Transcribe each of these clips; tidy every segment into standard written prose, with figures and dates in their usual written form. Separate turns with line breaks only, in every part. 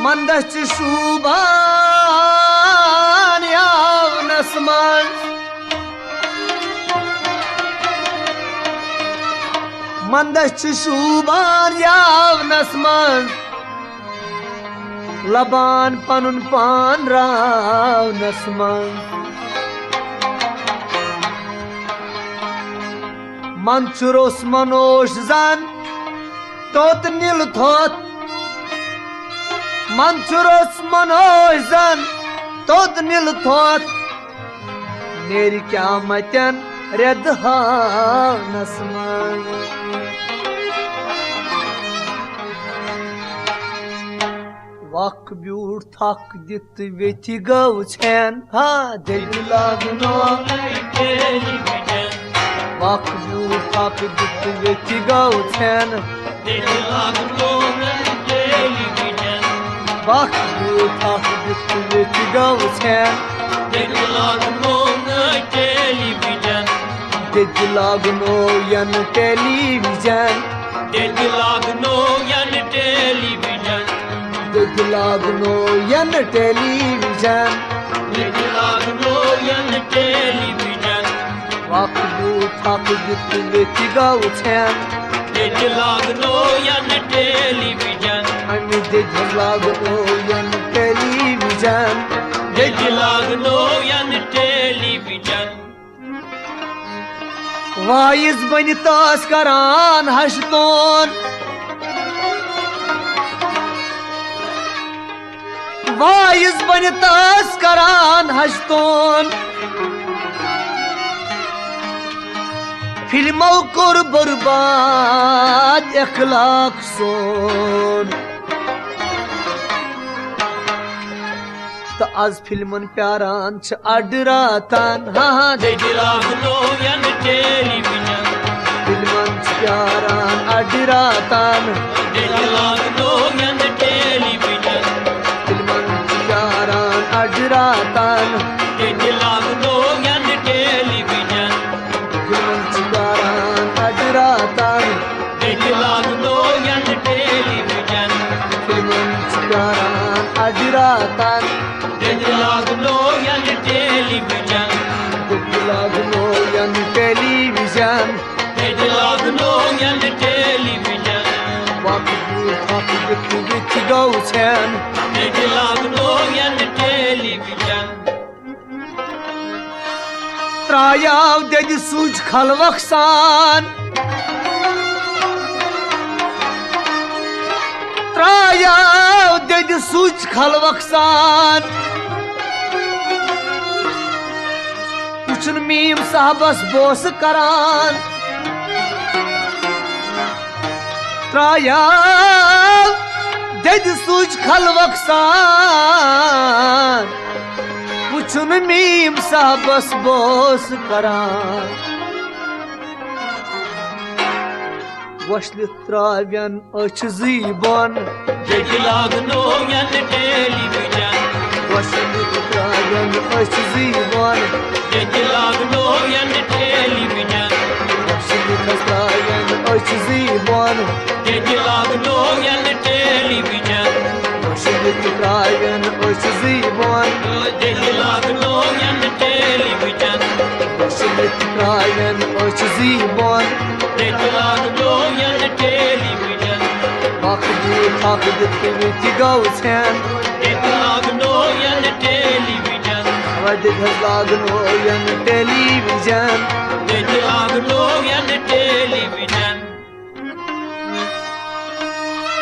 मंदच शूबान यावनस मंज मंदच शूबान यावनस मंज लबान पनुन पान रावनस मंज मंचुरोस मनोश जन तोत नील थोत मंचुरोस मनोजन तोद नील थोत नेरी क्या मतन रेदहानस मंज वक ब्यूट थक दित वेथि गव छेन हा दिल लागनो वक ब्यूट थक दित वेथि गव छेन दिल लागनो Bak bu taklit veti gavsen Dedi lagno televizyon Dedi lagno yan televizyon Dedi lagno yan televizyon Dedi lagno yan televizyon Dedi lagno yan televizyon Bak bu taklit veti gavsen Dedi lagno yan televizyon Ami dedi lagno yan televizyon Dedi lagno yan televizyon Vaiz bani tas karan haşton Vaiz bani tas karan haşton Filmo kur burbad ikhlaq son आज फिल्मन प्यारान छ अडरातान हा dedi lagno yan televizyon फिल्मन छ प्यारान अडरातान dedi lagno yan televizyon फिल्मन छ प्यारान अडरातान dedi lagno yan televizyon फिल्मन छ प्यारान अडरातान dedi lagno yan televizyon फिल्मन छ प्यारान अडरातान Dedi lagno yan televizyon Dedi lagno yan televizyon Dedi lagno yan televizyon Vakti vakti gavsen Dedi lagno yan televizyon Trayav dedi suç khalvaksan Trayav dedi suç khalvaksan Uçun mim sahabas boş karan Trayav dedi suç khalvaksan Uçun mim sahabas boş karan Vaşlı travyan aç zibon Dedi lagno yan televizyon Vaşlı travyan aç zibon Dedi lagno yan televizyon Vaşlı travyan aç zibon Dedi lagno yan televizyon Vaşlı travyan aç zibon Dedi lagno yan televizyon Vaşlı travyan aç zibon Dedi lagno yan
television
वक्त थक दित गौन
लागनो यन television
लागनो यन television
लागनो यन television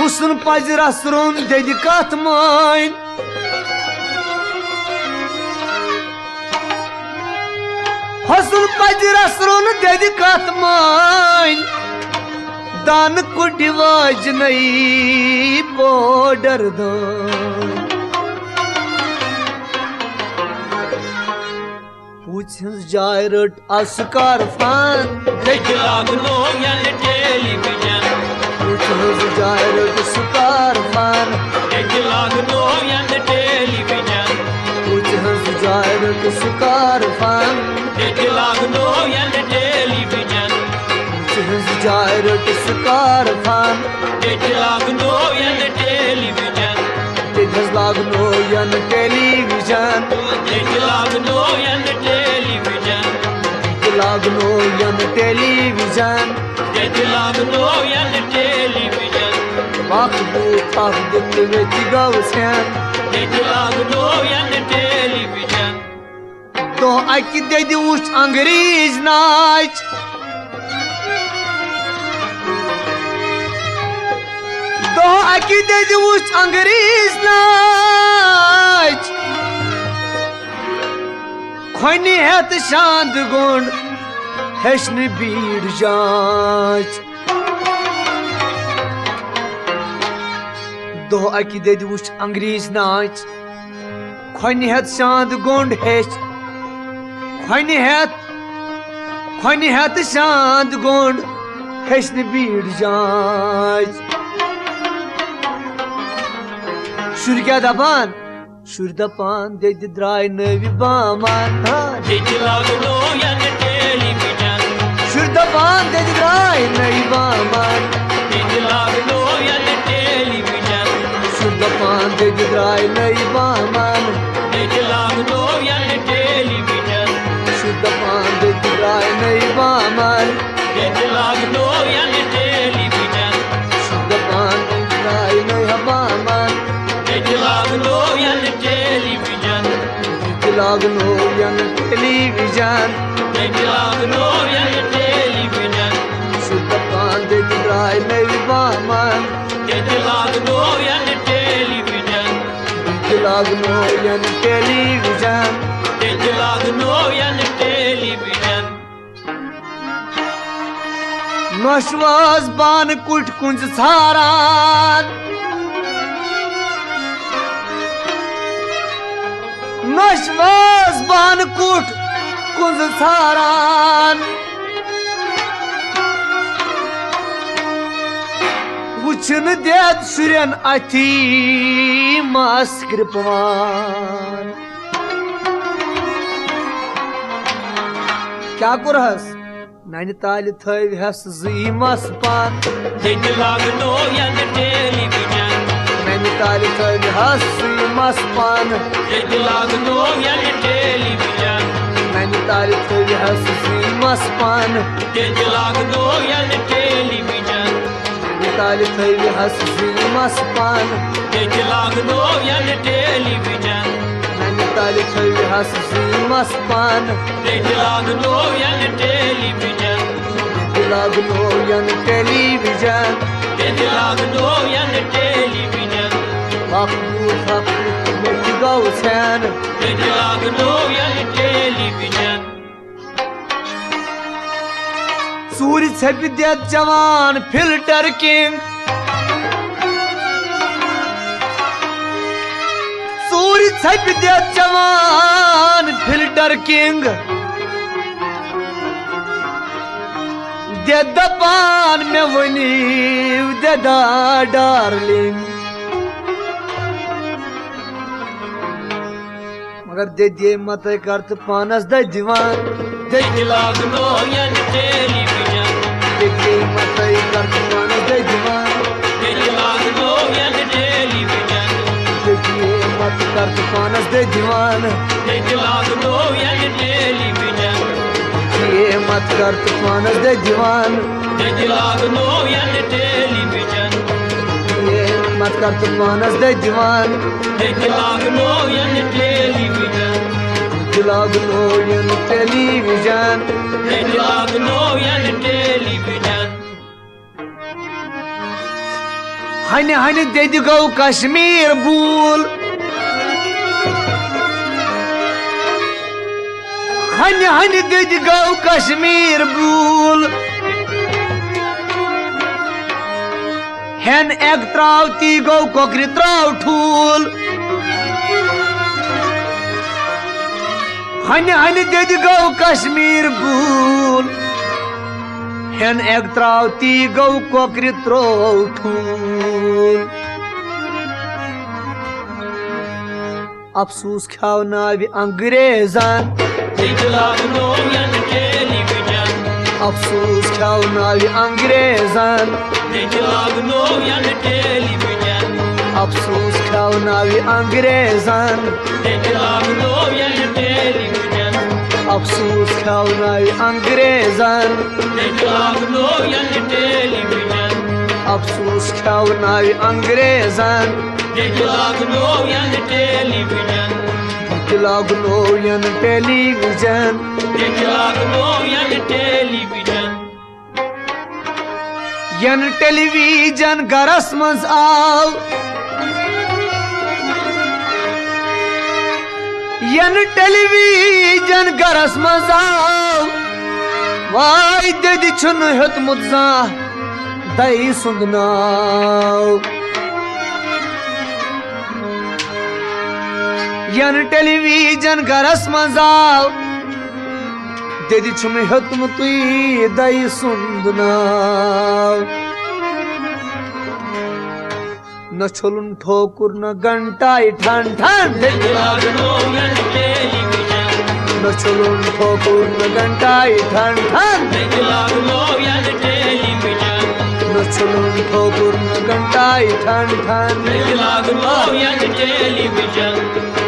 हुसन पज रसरुन दद कथ मान हुसन पज रसरुन दद कथ मान दान कुड वाज नई बॉर्डर दान पूछस जाय रट असकार फान
लागनो यन टेलीविजन
पूछस जाय रट सुकार फान
लागनो यन टेलीविजन
पूछस जाय रट सुकार फान
लागनो यन टेलीविजन
पूछस जाय रट सुकार फान
लागनो यन टेलीविजन
लागनो यन टेलीविजन
लागनो यन टेलीविजन
लागनो यन टेलीविजन
लागनो यन टेलीविजन
वक्त थक दित गौन
लागनो यन टेलीविजन
तो अकि दद वुच अंग्रेज नाच तो अकि दद वुच अंग्रेज नाच खोनि हेत शांत गोंड हेशन बीड़ जांच दो अकि दद वुच अंग्रेज नाच खोनि हेत शांत गोंड हेश खोनि हेत शांत गोंड हेशन बीड़ जांच शुर क्या दपान शुर दपान दद द्राय नवी बामान
लागनो यन टेलीविजन
शुर दपान दद द्राय नवी बामान
लागनो यन टेलीविजन
शुर दपान दद द्राय नवी बामान
लागनो यन टेलीविजन
शुर दपान दद द्राय नवी बामान
लागनो यन टेलीविजन
शुर दपान दद द्राय नवी बामान
लागनो यन टेलीविजन
लागनो यन टेलीविजन
लागनो यन टेलीविजन
शुर दपान दद द्राय नवी बामान
लागनो यन टेलीविजन
लागनो यन टेलीविजन
लागनो यन टेलीविजन
नौशवास बान कुट कुंज सारान नौशवास बान कुट कुंज सारान वुचन देत शुरन अथी मास कृपवान क्या कुरहस नैनीताल थव हस जी मस पान
लागनो यन टेलीविजन
नैनीताल थव हस जी मस पान
लागनो यन टेलीविजन
नैनीताल थव हस जी मस पान
लागनो यन टेलीविजन
नैनीताल थव हस जी मस पान
लागनो यन टेलीविजन
नैनीताल थव हस जी मस पान
लागनो यन टेलीविजन
लागनो यन टेलीविजन
लागनो यन टेलीविजन
वक्त मिट गौन
लागनो यन टेलीविजन
सूर्य छप देत जवान फिल्टर किंग सूर्य छप देत जवान फिल्टर किंग दे दपान में वनी ददा डार्लिंग मगर दे दिए मत करत पानस द दीवान
लागनो यन टेलीविजन
दे दिए मत करत पानस द दीवान
लागनो यन टेलीविजन
दे दिए मत करत पानस द दीवान
लागनो यन टेलीविजन
ये मत करत पानस द दीवान
लागनो यन टेलीविजन
मत कर तो पानस दे दीवान
लागनो यन टेलीविजन
लागनो यन टेलीविजन
लागनो यन टेलीविजन
हने हने दे गो कश्मीर बूल हने हने दे गो कश्मीर बूल हेन एक त्राव ती गो कोकरी त्राव ठूल हने हने दे गो कश्मीर बूल हेन एक त्राव ती गो कोकरी त्राव ठूल अफसोस खाओ नावि अंग्रेजन
लागनो यन टेलीविजन
अफसोस खाओ नावि अंग्रेजन
लागनो यन टेलीविजन
अफसोस खाओ नावि अंग्रेजन
लागनो यन टेलीविजन
अफसोस खाओ नावि अंग्रेजन
लागनो यन टेलीविजन
अफसोस खाओ नावि अंग्रेजन
लागनो यन टेलीविजन
लागनो यन टेलीविजन
लागनो यन टेलीविजन
यन टेलीविजन गरस मज आव यन टेलीविजन गरस मज आव वाई दे छुन हेतमुत जा दई सुंद नाव यन टेलीविजन गरस मज आव दे छुन हेतमुत दई सुंद नाव न छोलुन ठोकुर न घंटाई ठन ठन
लागनो यन टेलीविजन
न छोलुन ठोकुर न घंटाई ठन ठन
लागनो यन टेलीविजन
न छोलुन ठोकुर न घंटाई ठन ठन
लागनो यन टेलीविजन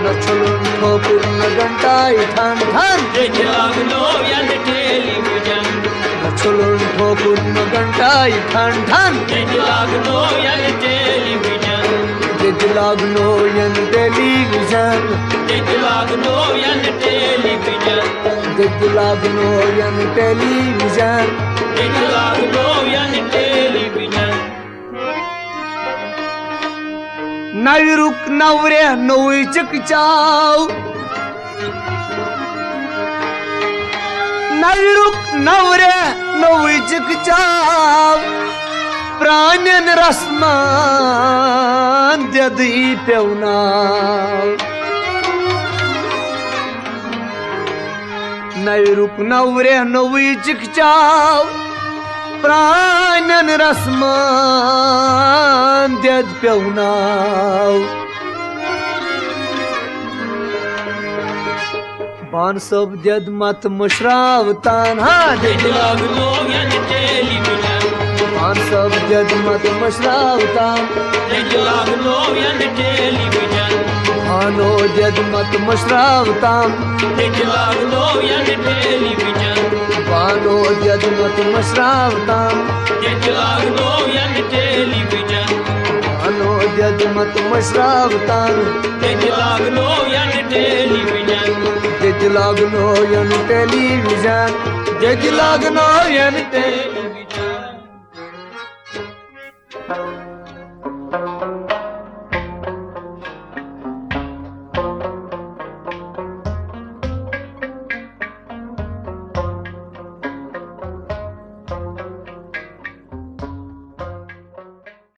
न छोलुन ठोकुर न घंटाई ठन ठन
लागनो यन टेलीविजन
न छोलुन ठोकुर न घंटाई ठन ठन
लागनो यन टेलीविजन
लागनो यन टेलीविजन
लागनो यन टेलीविजन
लागनो यन टेलीविजन
लागनो यन टेलीविजन
नवरुक नवरे नोई चिकचाव नवरुक नवरे नोई चिकचाव प्राणन रसमान ददी पेवनाव नवरुक नवरे नोई चिकचाव प्राणन रसमान दद पेवनाव बान सब दद मत मुशरावतान हाँ
लागनो यन टेलीविजन
बान सब दद मत मुशरावतान
लागनो यन टेलीविजन
भानो दद मत मुशरावतान
लागनो यन टेलीविजन
बानो दद मत मुशरावतान
लागनो यन टेलीविजन
बानो दद मत मुशरावतान
लागनो यन टेलीविजन
लागनो यन टेलीविजन लागनो यन टेलीविजन